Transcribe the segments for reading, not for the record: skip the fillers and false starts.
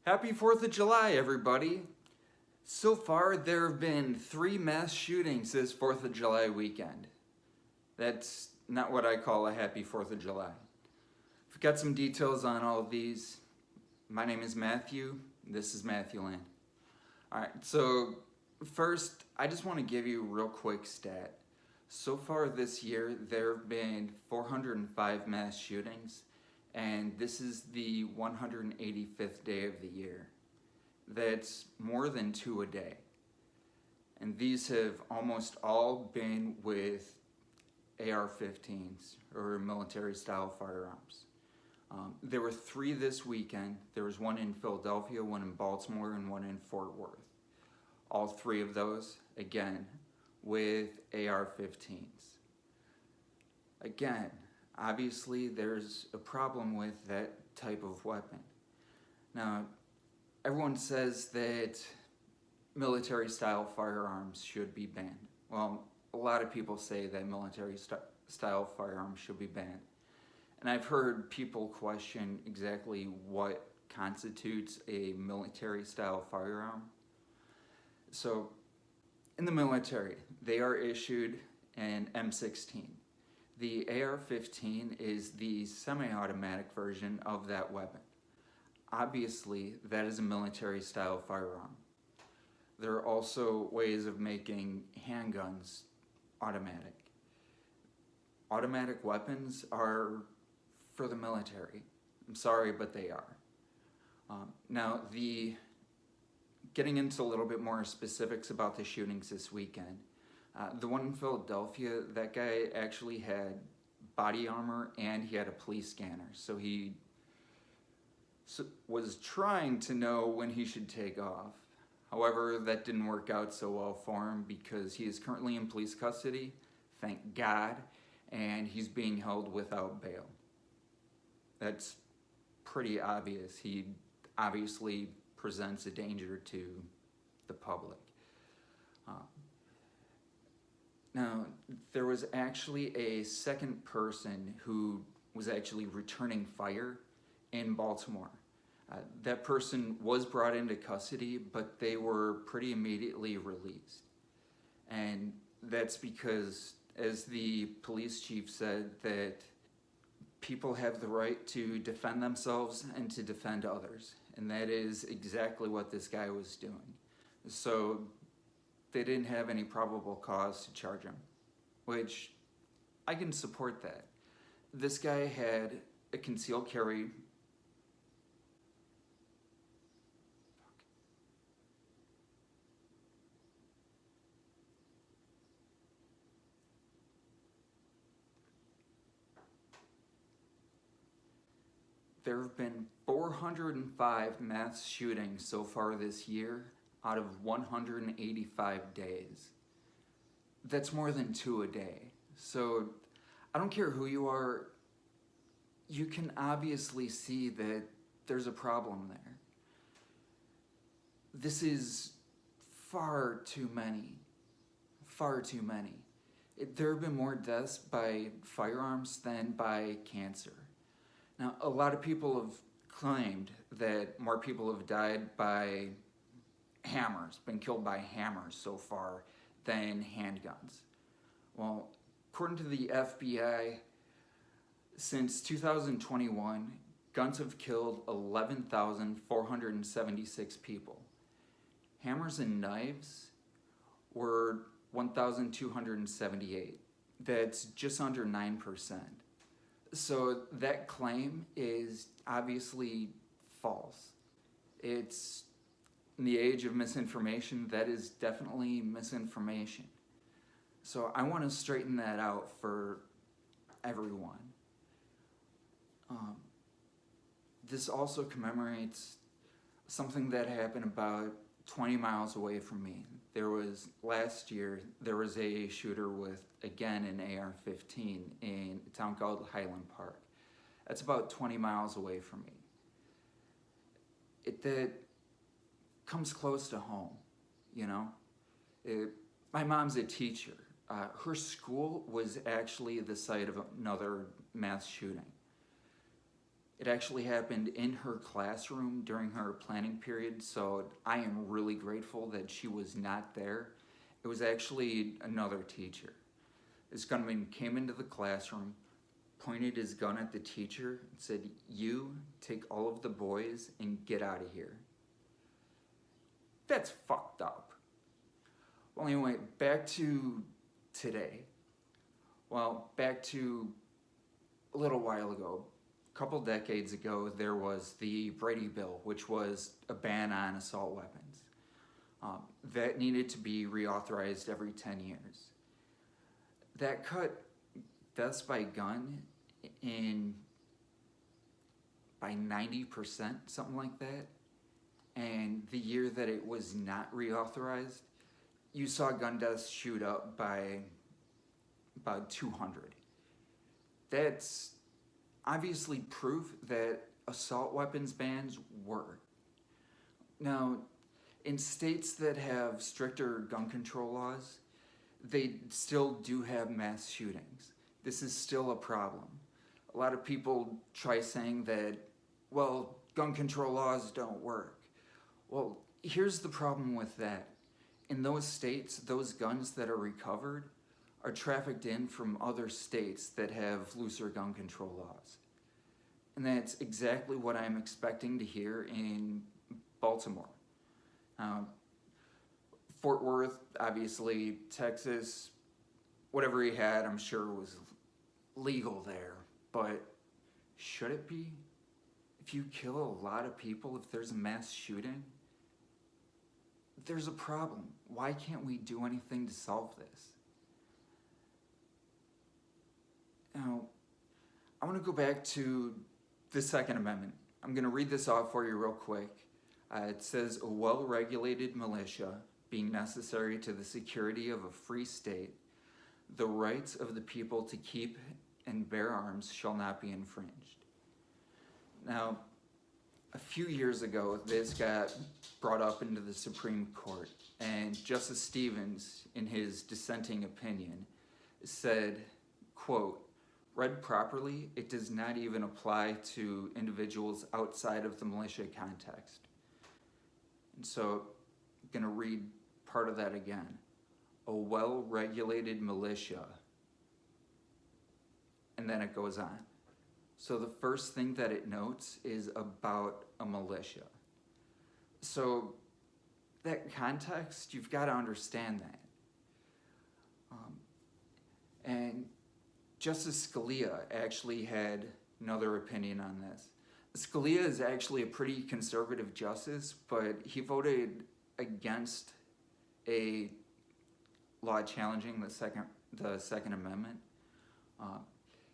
Happy 4th of July, everybody. So far, there have been 3 mass shootings this 4th of July weekend. That's not what I call a happy 4th of July. I've got some details on all of these. My name is Matthew. This is Matthew Land. Alright, so first, I just want to give you a real quick stat. So far this year, there have been 405 mass shootings, and this is the 185th day of the year. That's more than 2 a day. And these have almost all been with AR-15s, or military-style firearms. There were 3 this weekend. There was 1 in Philadelphia, 1 in Baltimore, and 1 in Fort Worth. All 3 of those, again, with AR-15s. Again, obviously there's a problem with that type of weapon. Now, everyone says that military-style firearms should be banned. Well, a lot of people say that military-style firearms should be banned. And I've heard people question exactly what constitutes a military-style firearm. So, in the military, they are issued an M16. The AR-15 is the semi-automatic version of that weapon. Obviously, that is a military-style firearm. There are also ways of making handguns automatic. Automatic weapons are for the military. I'm sorry, but they are. Now, getting into a little bit more specifics about the shootings this weekend, the one in Philadelphia, that guy actually had body armor and he had a police scanner, so he was trying to know when he should take off. However, that didn't work out so well for him because he is currently in police custody, thank God, and he's being held without bail. That's pretty obvious. He obviously presents a danger to the public. Now, there was actually a second person who was actually returning fire in Baltimore. That person was brought into custody, but they were pretty immediately released. And that's because, as the police chief said, that people have the right to defend themselves and to defend others. And that is exactly what this guy was doing. So they didn't have any probable cause to charge him, which I can support that. This guy had a concealed carry. There have been 405 mass shootings so far this year out of 185 days. That's more than 2 a day. So I don't care who you are, you can obviously see that there's a problem there. This is far too many. Far too many. There have been more deaths by firearms than by cancer. Now, a lot of people have claimed that more people have died by hammers, been killed by hammers so far than handguns. Well, according to the FBI, since 2021, guns have killed 11,476 people. Hammers and knives were 1,278. That's just under 9%. So that claim is obviously false. It's in the age of misinformation, that is definitely misinformation. So I want to straighten that out for everyone. This also commemorates something that happened about 20 miles away from me. Last year, there was a shooter with, again, an AR-15 in a town called Highland Park. That's about 20 miles away from me. That comes close to home, you know? My mom's a teacher. Her school was actually the site of another mass shooting. It actually happened in her classroom during her planning period, so I am really grateful that she was not there. It was actually another teacher. This gunman came into the classroom, pointed his gun at the teacher, and said, "You take all of the boys and get out of here." That's fucked up. Well, anyway, back to today. Well, back to a little while ago. A couple decades ago, there was the Brady Bill, which was a ban on assault weapons. That needed to be reauthorized every 10 years. That cut deaths by gun by 90%, something like that. And the year that it was not reauthorized, you saw gun deaths shoot up by about 200. That's obviously proof that assault weapons bans work. Now, in states that have stricter gun control laws, they still do have mass shootings. This is still a problem. A lot of people try saying that, well, gun control laws don't work. Well, here's the problem with that. In those states, those guns that are recovered are trafficked in from other states that have looser gun control laws. And that's exactly what I'm expecting to hear in Baltimore. Fort Worth, obviously, Texas, whatever he had, I'm sure was legal there. But should it be? If you kill a lot of people, if there's a mass shooting, there's a problem. Why can't we do anything to solve this? Now, I want to go back to the Second Amendment. I'm going to read this off for you real quick. It says, "A well-regulated militia being necessary to the security of a free state, the rights of the people to keep and bear arms shall not be infringed." Now, a few years ago, this got brought up into the Supreme Court, and Justice Stevens, in his dissenting opinion, said, quote, "Read properly, it does not even apply to individuals outside of the militia context." And so I'm going to read part of that again. "A well-regulated militia," and then it goes on. So the first thing that it notes is about a militia. So that context, you've got to understand that. And Justice Scalia actually had another opinion on this. Scalia is actually a pretty conservative justice, but he voted against a law challenging the Second Amendment.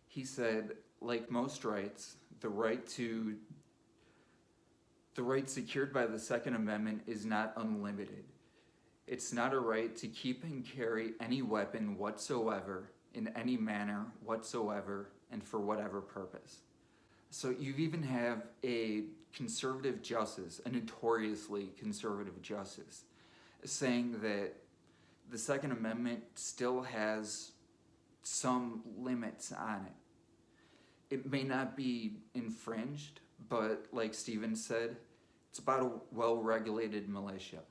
He said, like most rights, the right secured by the Second Amendment is not unlimited. It's not a right to keep and carry any weapon whatsoever, in any manner whatsoever, and for whatever purpose. So you even have a conservative justice, a notoriously conservative justice, saying that the Second Amendment still has some limits on it. It may not be infringed, but like Steven said, it's about a well-regulated militia.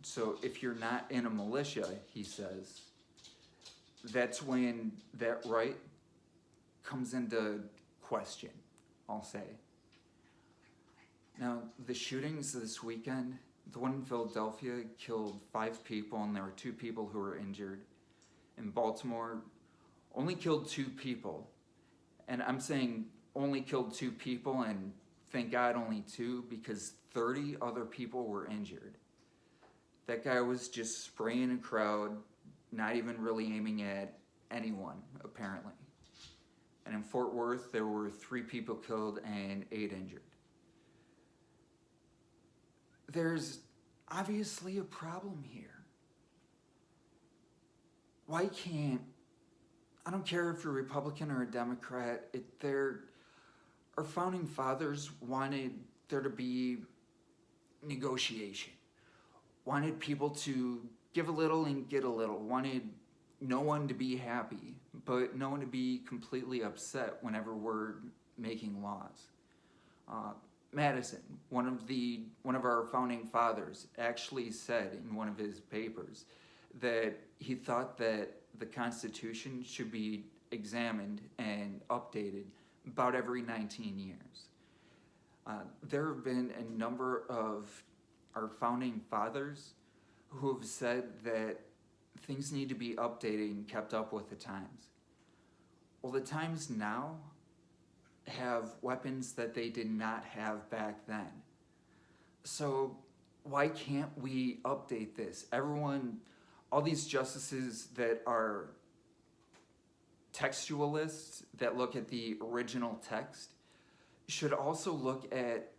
So if you're not in a militia, he says, that's when that right comes into question, I'll say. Now, the shootings this weekend, the one in Philadelphia killed 5 people and there were 2 people who were injured. In Baltimore, only killed 2 people. And I'm saying only killed 2 people, and thank God only 2, because 30 other people were injured. That guy was just spraying a crowd, not even really aiming at anyone, apparently. And in Fort Worth, there were 3 people killed and 8 injured. There's obviously a problem here. Why can't, I don't care if you're a Republican or a Democrat, our founding fathers wanted there to be negotiation, wanted people to give a little and get a little, wanted no one to be happy, but no one to be completely upset whenever we're making laws. Madison, one of our founding fathers, actually said in one of his papers that he thought that the Constitution should be examined and updated about every 19 years. There have been a number of our founding fathers who have said that things need to be updated and kept up with the times. Well, the times now have weapons that they did not have back then. So why can't we update this? Everyone, all these justices that are textualists, that look at the original text, should also look at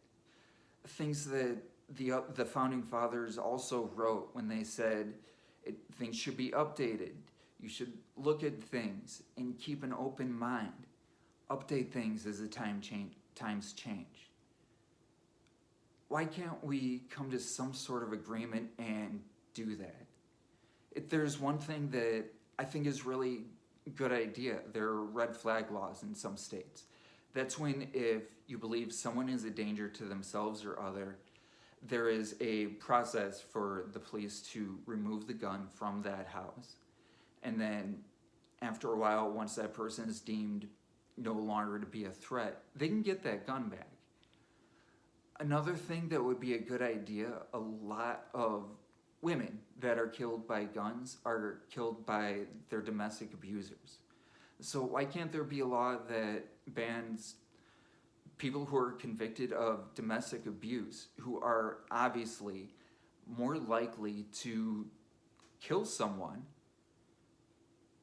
things that the founding fathers also wrote when they said things should be updated. You should look at things and keep an open mind. Update things as the times change. Why can't we come to some sort of agreement and do that? If there's one thing that I think is really a good idea, there are red flag laws in some states. That's when if you believe someone is a danger to themselves or other, there is a process for the police to remove the gun from that house. And then after a while, once that person is deemed no longer to be a threat, they can get that gun back. Another thing that would be a good idea, a lot of women that are killed by guns are killed by their domestic abusers. So why can't there be a law that bans people who are convicted of domestic abuse, who are obviously more likely to kill someone,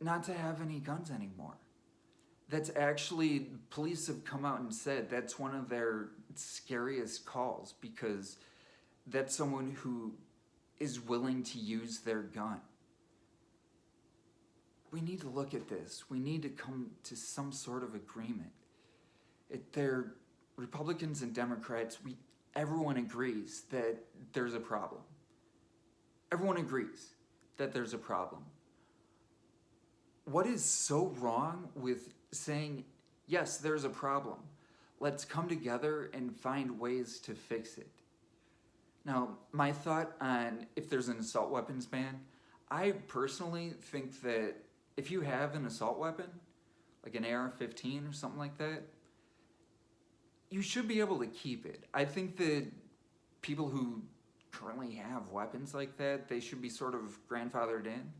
not to have any guns anymore? That's actually, police have come out and said that's one of their scariest calls, because that's someone who is willing to use their gun. We need to look at this. We need to come to some sort of agreement. They're Republicans and Democrats, everyone agrees that there's a problem. Everyone agrees that there's a problem. What is so wrong with saying, yes, there's a problem. Let's come together and find ways to fix it. Now, my thought on if there's an assault weapons ban, I personally think that if you have an assault weapon, like an AR-15 or something like that, you should be able to keep it. I think that people who currently have weapons like that, they should be sort of grandfathered in.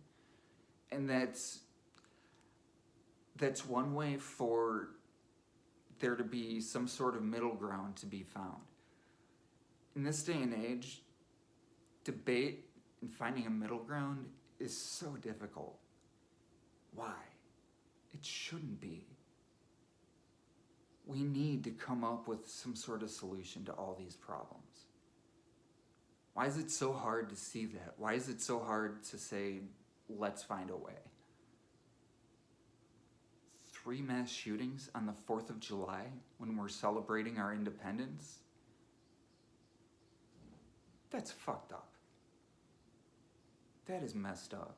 And that's one way for there to be some sort of middle ground to be found. In this day and age, debate and finding a middle ground is so difficult. Why? It shouldn't be. We need to come up with some sort of solution to all these problems. Why is it so hard to see that? Why is it so hard to say, let's find a way? 3 mass shootings on the 4th of July when we're celebrating our independence? That's fucked up. That is messed up.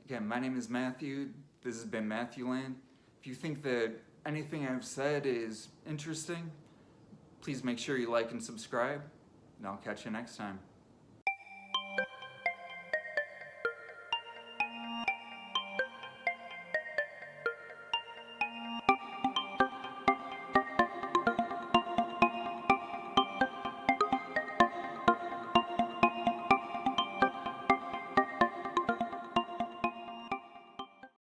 Again, my name is Matthew. This has been Matthew Land. If you think that anything I've said is interesting, please make sure you like and subscribe, and I'll catch you next time.